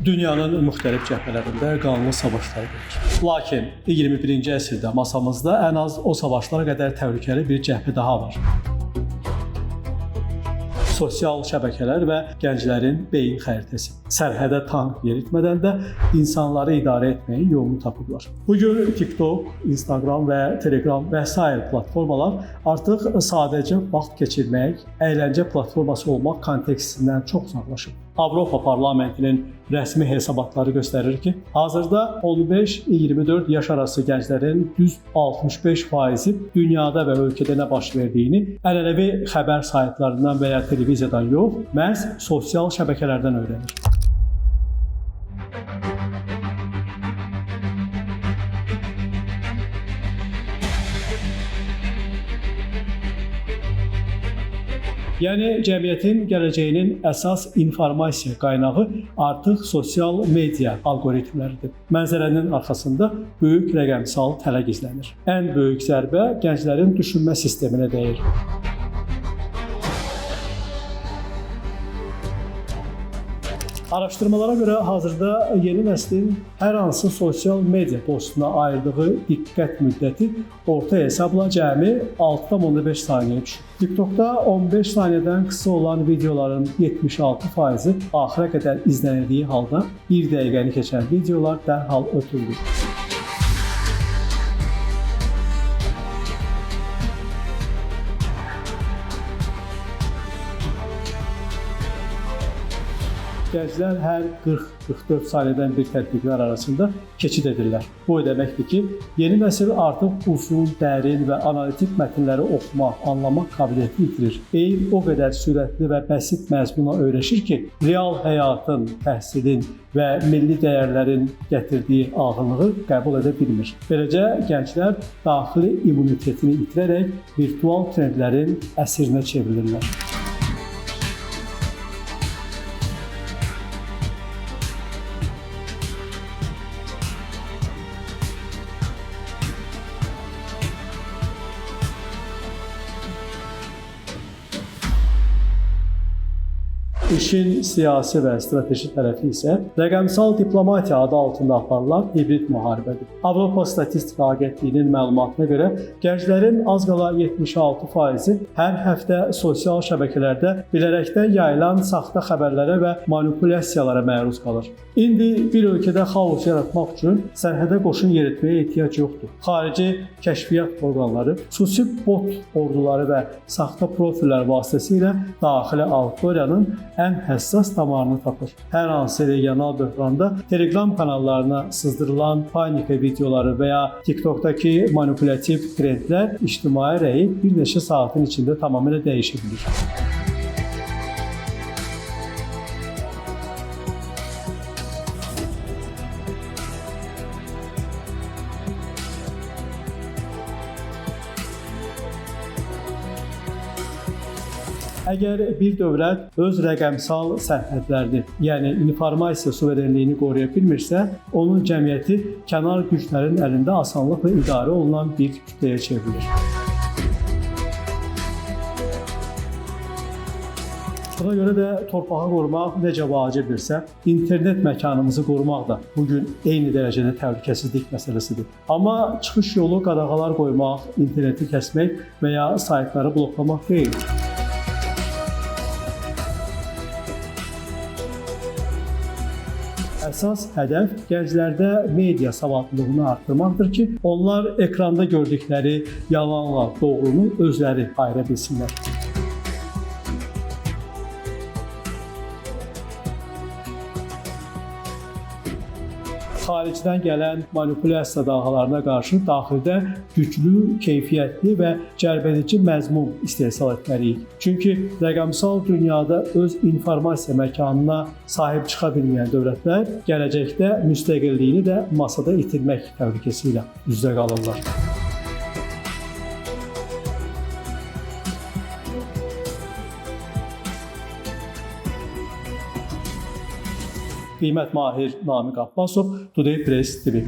Dünyanın müxtəlif cəbhələrində qanlı savaşlar gedir. Lakin 21-ci əsrdə masamızda ən az o savaşlara qədər təhlükəli bir cəbhə daha var. Sosial şəbəkələr və gənclərin beyin xəritəsi. Sərhədə tank yeritmədən də insanları idarə etməyin yolunu tapıblar. Bugün TikTok, Instagram və Telegram və sair platformalar artıq sadəcə vaxt keçirmək, əyləncə platforması olmaq kontekstindən çox uzaqlaşıb. Avropa Parlamentinin rəsmi hesabatları göstərir ki, hazırda 15-24 yaş arası gənclərin düz 65%-i dünyada və ölkədə nə baş verdiyini ənənəvi xəbər saytlarından və ya televiziyadan yox, məhz sosial şəbəkələrdən öyrənir. Yəni, cəmiyyətin gələcəyinin əsas informasiya qaynağı artıq sosial media algoritmləridir. Mənzərənin arxasında böyük rəqəmsal tələ gizlənir. Ən böyük zərbə gənclərin düşünmə sisteminə dəyir. Araşdırmalara görə hazırda yeni nəslin hər hansı sosial media postuna ayırdığı diqqət müddəti orta hesabla cəmi 6,5 saniyə düşür. TikTokda 15 saniyədən qısa olan videoların 76%-i axıra qədər izlənildiyi halda 1 dəqiqəni keçən videolar dərhal ötürülür. Gənclər hər 40-44 saniyədən bir tətbiqlər arasında keçid edirlər. Bu deməkdir ki, yeni nəsil artıq uzun, dərin və analitik mətnləri oxumaq, anlamaq qabiliyyəti itirir. Beyin o qədər sürətli və bəsit məzmuna öyrəşir ki, real həyatın, təhsilin və milli dəyərlərin gətirdiyi ağırlığı qəbul edə bilmir. Beləcə, gənclər daxili immunitetini itirərək virtual trendlərin əsirinə çevrilirlər. İşin siyasi və strateji tərəfi isə rəqəmsal diplomatiya adı altında aparılan hibrid müharibədir. Avropa Statistika Agentliyinin məlumatına görə gənclərin az qala 76%-i hər həftə sosial şəbəkələrdə bilərəkdən yayılan saxta xəbərlərə və manipulyasiyalara məruz qalır. İndi bir ölkədə xaos yaratmaq üçün sərhədə qoşun yeritməyə ehtiyac yoxdur. Xarici kəşfiyyat orqanları, xüsusi bot orduları və saxta profillər vasitəsilə daxili auditoriyanın ən həssas damarını tapır. Hər hansı regional böhranda Telegram kanallarına sızdırılan panika videoları və ya TikTokdakı manipulativ trendlər ictimai rəyi bir neçə saatın içində tamamilə dəyişə bilir. Əgər bir dövlət öz rəqəmsal sərhədlərini, yəni informasiya suverenliyini qoruya bilmirsə, onun cəmiyyəti kənar güclərin əlində asanlıqla idarə olunan bir kütləyə çevrilir. Buna görə də torpağı qorumaq necə vacibdirsə, internet məkanımızı qorumaq da bugün eyni dərəcədə təhlükəsizlik məsələsidir. Amma çıxış yolu qadağalar qoymaq, interneti kəsmək və ya saytları bloklamaq deyil. Əsas hədəf gənclərdə media savadlılığını artırmaqdır ki, onlar ekranda gördükləri yalanla doğrunu özləri ayıra bilsinlər. Xaricdən gələn manipulyasiya dalğalarına qarşı daxildə güclü, keyfiyyətli və cəlbedici məzmun istehsal etməliyik. Çünki rəqəmsal dünyada öz informasiya məkanına sahib çıxa bilməyən dövlətlər gələcəkdə müstəqilliyini də masada itirmək təhlükəsi ilə üz-üzə qalırlar. Qiymət Mahir Namiq Abbasov, Today Press TV.